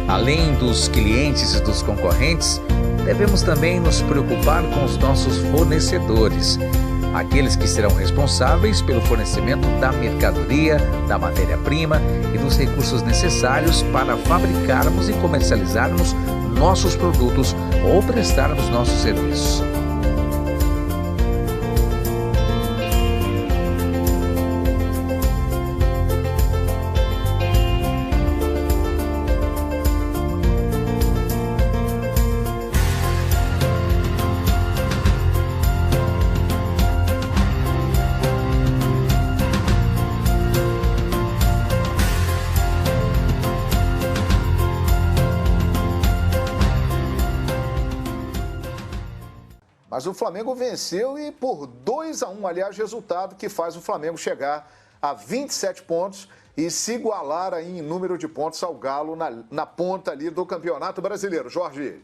Além dos clientes e dos concorrentes, devemos também nos preocupar com os nossos fornecedores, aqueles que serão responsáveis pelo fornecimento da mercadoria, da matéria-prima e dos recursos necessários para fabricarmos e comercializarmos nossos produtos ou prestarmos nossos serviços. Mas o Flamengo venceu e por 2-1, aliás, resultado que faz o Flamengo chegar a 27 pontos e se igualar aí em número de pontos ao Galo na ponta ali do Campeonato Brasileiro. Jorge.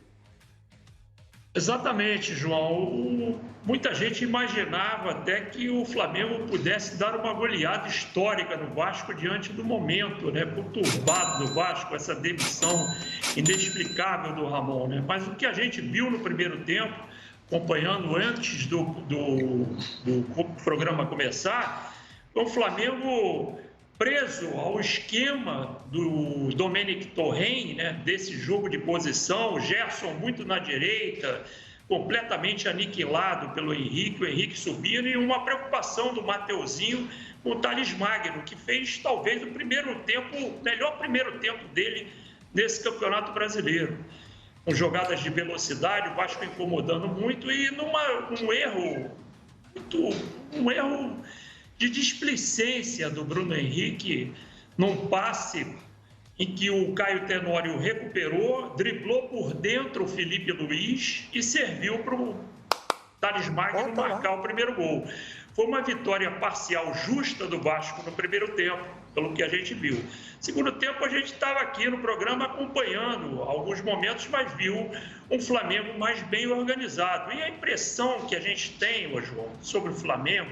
Exatamente, João. Muita gente imaginava até que o Flamengo pudesse dar uma goleada histórica no Vasco diante do momento, né, conturbado do Vasco, essa demissão inexplicável do Ramon, né? Mas o que a gente viu no primeiro tempo, acompanhando antes do programa começar, o Flamengo preso ao esquema do Domenic Torrent, né, desse jogo de posição, o Gerson muito na direita, completamente aniquilado pelo Henrique, o Henrique subindo, e uma preocupação do Mateuzinho com o Thales Magno, que fez talvez o melhor primeiro tempo dele nesse Campeonato Brasileiro. Com jogadas de velocidade, o Vasco incomodando muito e um erro de displicência do Bruno Henrique, num passe em que o Caio Tenório recuperou, driblou por dentro o Felipe Luiz e serviu para o Thales Magno marcar o primeiro gol. Foi uma vitória parcial justa do Vasco no primeiro tempo, pelo que a gente viu. Segundo tempo, a gente estava aqui no programa acompanhando alguns momentos, mas viu um Flamengo mais bem organizado. E a impressão que a gente tem, João, sobre o Flamengo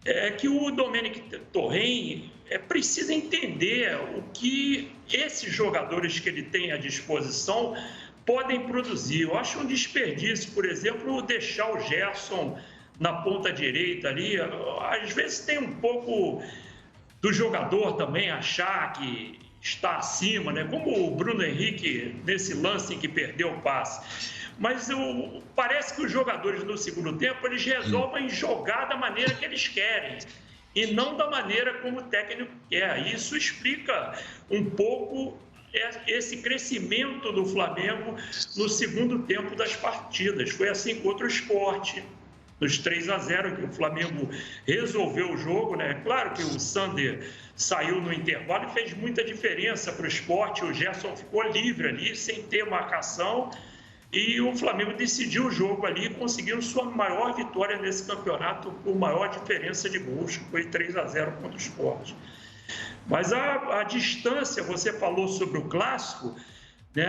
é que o Domenic Torrent precisa entender o que esses jogadores que ele tem à disposição podem produzir. Eu acho um desperdício, por exemplo, deixar o Gerson na ponta direita ali. Às vezes tem um pouco do jogador também achar que está acima, né? Como o Bruno Henrique nesse lance em que perdeu o passe. Mas parece que os jogadores no segundo tempo, eles resolvem jogar da maneira que eles querem e não da maneira como o técnico quer. Isso explica um pouco esse crescimento do Flamengo no segundo tempo das partidas. Foi assim contra o Sport, nos 3-0, que o Flamengo resolveu o jogo, né? Claro que o Sander saiu no intervalo e fez muita diferença para o Sport. O Gerson ficou livre ali, sem ter marcação. E o Flamengo decidiu o jogo ali, conseguindo sua maior vitória nesse campeonato por maior diferença de gols, que foi 3-0 contra o Sport. Mas a distância, você falou sobre o clássico, né?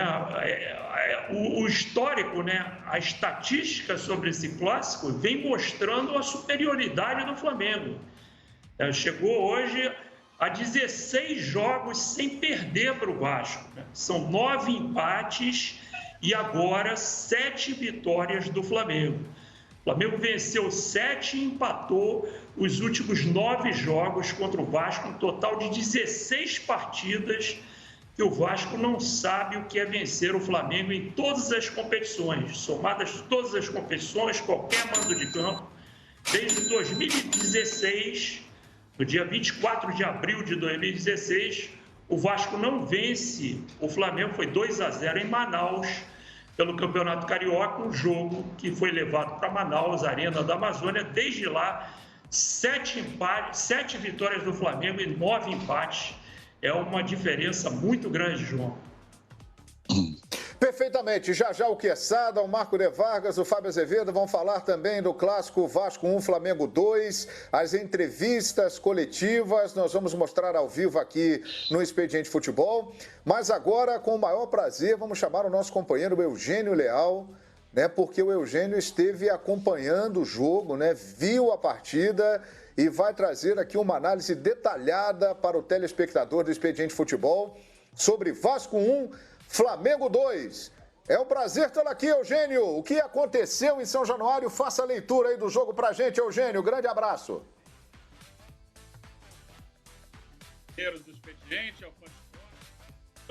O histórico, né? A estatística sobre esse clássico vem mostrando a superioridade do Flamengo. Chegou hoje a 16 jogos sem perder para o Vasco, né? São 9 empates e agora 7 vitórias do Flamengo. O Flamengo venceu 7 e empatou os últimos 9 jogos contra o Vasco, um total de 16 partidas que o Vasco não sabe o que é vencer o Flamengo em todas as competições, somadas todas as competições, qualquer mando de campo. Desde 2016, no dia 24 de abril de 2016, o Vasco não vence o Flamengo, foi 2-0 em Manaus, pelo Campeonato Carioca, um jogo que foi levado para Manaus, Arena da Amazônia. Desde lá, 7 vitórias do Flamengo e 9 empates. É uma diferença muito grande, João. Perfeitamente. Já já o Quesada, o Marco de Vargas, o Fábio Azevedo vão falar também do clássico Vasco 1, Flamengo 2, as entrevistas coletivas, nós vamos mostrar ao vivo aqui no Expediente Futebol. Mas agora, com o maior prazer, vamos chamar o nosso companheiro Eugênio Leal, né? Porque o Eugênio esteve acompanhando o jogo, né? Viu a partida e vai trazer aqui uma análise detalhada para o telespectador do Expediente Futebol sobre Vasco 1, Flamengo 2. É um prazer tê-lo aqui, Eugênio. O que aconteceu em São Januário? Faça a leitura aí do jogo pra gente, Eugênio. Grande abraço. Do expediente,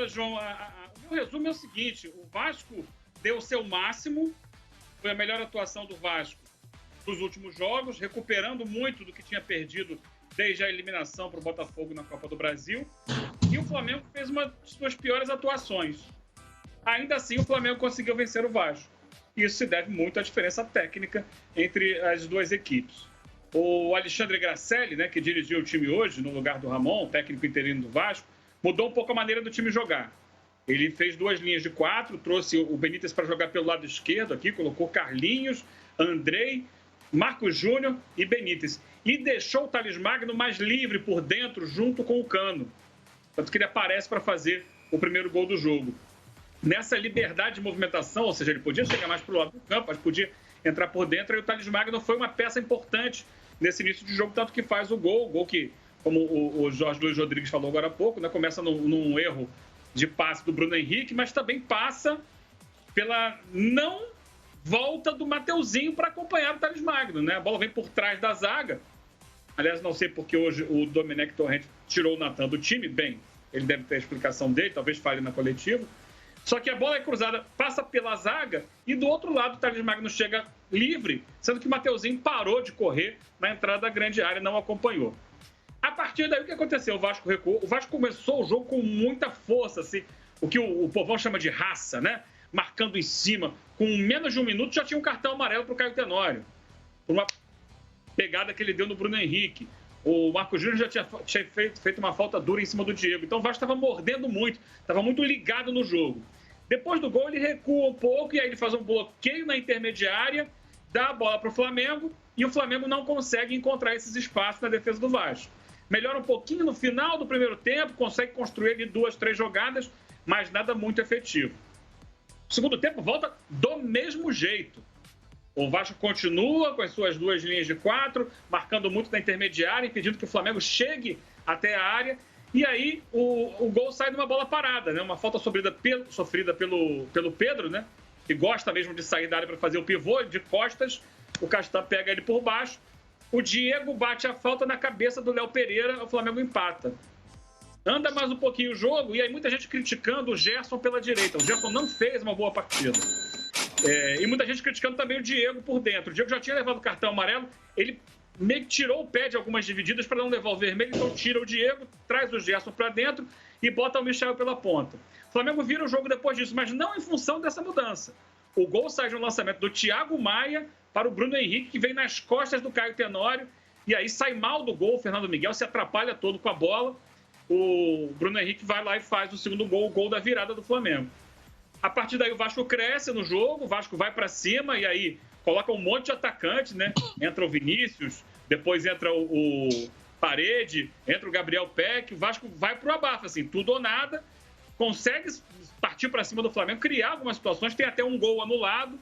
João, o meu resumo é o seguinte: o Vasco deu o seu máximo, foi a melhor atuação do Vasco nos últimos jogos, recuperando muito do que tinha perdido desde a eliminação para o Botafogo na Copa do Brasil, e o Flamengo fez uma de suas piores atuações. Ainda assim, o Flamengo conseguiu vencer o Vasco. Isso se deve muito à diferença técnica entre as duas equipes. O Alexandre Gracelli, né, que dirigiu o time hoje, no lugar do Ramon, técnico interino do Vasco, mudou um pouco a maneira do time jogar. Ele fez 2 linhas de 4, trouxe o Benítez para jogar pelo lado esquerdo aqui, colocou Carlinhos, Andrei, Marcos Júnior e Benítez. E deixou o Thales Magno mais livre por dentro, junto com o Cano. Tanto que ele aparece para fazer o primeiro gol do jogo. Nessa liberdade de movimentação, ou seja, ele podia chegar mais para o lado do campo, mas podia entrar por dentro, e o Thales Magno foi uma peça importante nesse início de jogo, tanto que faz o gol que, como o Jorge Luiz Rodrigues falou agora há pouco, né, começa num erro de passe do Bruno Henrique, mas também passa pela não volta do Mateuzinho para acompanhar o Thales Magno, né? A bola vem por trás da zaga. Aliás, não sei porque hoje o Domenech Torrent tirou o Natan do time. Bem, ele deve ter a explicação dele, talvez fale na coletiva. Só que a bola é cruzada, passa pela zaga e do outro lado o Thales Magno chega livre, sendo que o Mateuzinho parou de correr na entrada da grande área e não acompanhou. A partir daí, o que aconteceu? O Vasco recuou. O Vasco começou o jogo com muita força, assim, o que o povão chama de raça, né? Marcando em cima. Com menos de 1 minuto já tinha um cartão amarelo para o Caio Tenório, por uma pegada que ele deu no Bruno Henrique. O Marcos Júnior já tinha feito uma falta dura em cima do Diego. Então o Vasco estava mordendo muito, estava muito ligado no jogo. Depois do gol, ele recua um pouco e aí ele faz um bloqueio na intermediária, dá a bola para o Flamengo e o Flamengo não consegue encontrar esses espaços na defesa do Vasco. Melhora um pouquinho no final do primeiro tempo, consegue construir ali 2, 3 jogadas, mas nada muito efetivo. O segundo tempo volta do mesmo jeito. O Vasco continua com as suas 2 linhas de 4, marcando muito na intermediária, impedindo que o Flamengo chegue até a área. E aí o gol sai de uma bola parada, né? Uma falta sofrida pelo Pedro, né? Que gosta mesmo de sair da área para fazer o pivô, de costas. O Castan pega ele por baixo. O Diego bate a falta na cabeça do Léo Pereira, o Flamengo empata. Anda mais um pouquinho o jogo, e aí muita gente criticando o Gerson pela direita. O Gerson não fez uma boa partida. E muita gente criticando também o Diego por dentro. O Diego já tinha levado o cartão amarelo, ele meio que tirou o pé de algumas divididas para não levar o vermelho, então tira o Diego, traz o Gerson para dentro e bota o Michel pela ponta. O Flamengo vira o jogo depois disso, mas não em função dessa mudança. O gol sai de um lançamento do Thiago Maia para o Bruno Henrique, que vem nas costas do Caio Tenório, e aí sai mal do gol, o Fernando Miguel se atrapalha todo com a bola. O Bruno Henrique vai lá e faz o segundo gol, o gol da virada do Flamengo. A partir daí o Vasco cresce no jogo, o Vasco vai para cima e aí coloca um monte de atacante, né? Entra o Vinícius, depois entra o Parede, entra o Gabriel Peck, o Vasco vai pro abafo, assim, tudo ou nada, consegue partir para cima do Flamengo, criar algumas situações, tem até um gol anulado,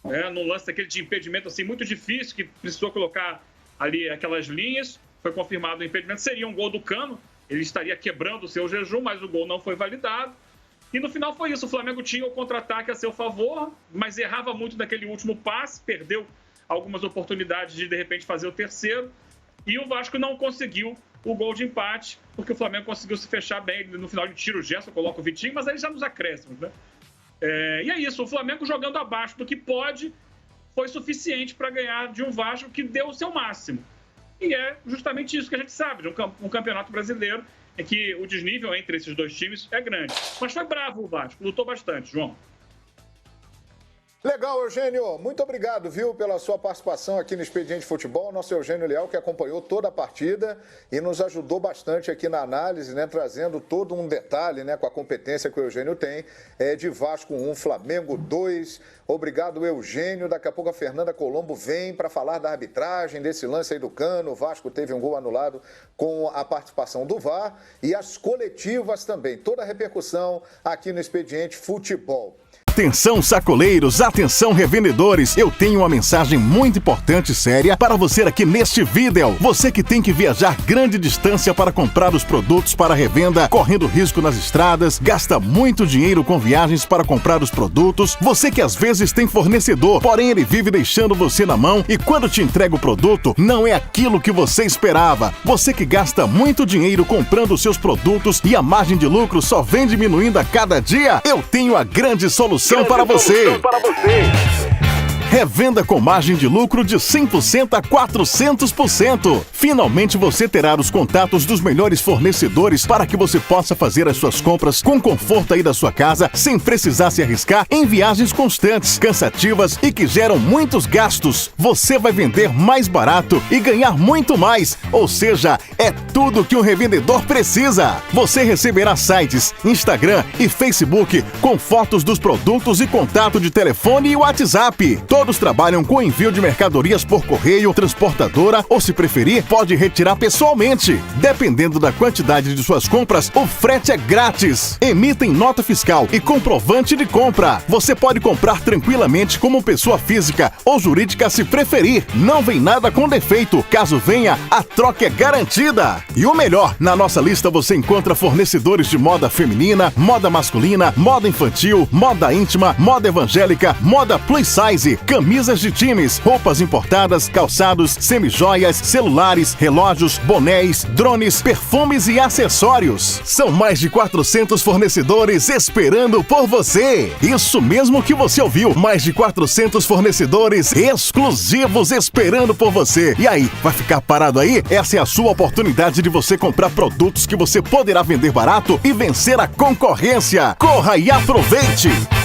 né? Num lance daquele de impedimento, assim, muito difícil, que precisou colocar ali aquelas linhas, foi confirmado o impedimento, seria um gol do Cano, ele estaria quebrando o seu jejum, mas o gol não foi validado. E no final foi isso, o Flamengo tinha o contra-ataque a seu favor, mas errava muito naquele último passe, perdeu algumas oportunidades de repente fazer o terceiro, e o Vasco não conseguiu o gol de empate, porque o Flamengo conseguiu se fechar bem, no final de tiro o Gerson, coloca o Vitinho, mas aí já nos acréscimos, né? E é isso, o Flamengo jogando abaixo do que pode, foi suficiente para ganhar de um Vasco que deu o seu máximo. E é justamente isso que a gente sabe, de um campeonato brasileiro, é que o desnível entre esses dois times é grande. Mas foi bravo o Vasco, lutou bastante, João. Legal, Eugênio. Muito obrigado, viu, pela sua participação aqui no Expediente Futebol. Nosso Eugênio Leal, que acompanhou toda a partida e nos ajudou bastante aqui na análise, né, trazendo todo um detalhe, né, com a competência que o Eugênio tem, de Vasco 1, Flamengo 2. Obrigado, Eugênio. Daqui a pouco a Fernanda Colombo vem para falar da arbitragem, desse lance aí do Cano. O Vasco teve um gol anulado com a participação do VAR e as coletivas também. Toda a repercussão aqui no Expediente Futebol. Atenção sacoleiros, atenção revendedores, eu tenho uma mensagem muito importante e séria para você aqui neste vídeo. Você que tem que viajar grande distância para comprar os produtos para revenda, correndo risco nas estradas, gasta muito dinheiro com viagens para comprar os produtos, você que às vezes tem fornecedor, porém ele vive deixando você na mão e quando te entrega o produto, não é aquilo que você esperava. Você que gasta muito dinheiro comprando seus produtos e a margem de lucro só vem diminuindo a cada dia, eu tenho a grande solução para você. Revenda com margem de lucro de 100% a 400%. Finalmente você terá os contatos dos melhores fornecedores para que você possa fazer as suas compras com conforto aí da sua casa, sem precisar se arriscar em viagens constantes, cansativas e que geram muitos gastos. Você vai vender mais barato e ganhar muito mais, ou seja, é tudo que um revendedor precisa. Você receberá sites, Instagram e Facebook com fotos dos produtos e contato de telefone e WhatsApp. Todos trabalham com envio de mercadorias por correio, transportadora ou, se preferir, pode retirar pessoalmente. Dependendo da quantidade de suas compras, o frete é grátis. Emitem nota fiscal e comprovante de compra. Você pode comprar tranquilamente como pessoa física ou jurídica se preferir. Não vem nada com defeito. Caso venha, a troca é garantida. E o melhor, na nossa lista você encontra fornecedores de moda feminina, moda masculina, moda infantil, moda íntima, moda evangélica, moda plus size, camisas de times, roupas importadas, calçados, semijoias, celulares, relógios, bonés, drones, perfumes e acessórios. São mais de 400 fornecedores esperando por você. Isso mesmo que você ouviu, mais de 400 fornecedores exclusivos esperando por você. E aí, vai ficar parado aí? Essa é a sua oportunidade de você comprar produtos que você poderá vender barato e vencer a concorrência. Corra e aproveite!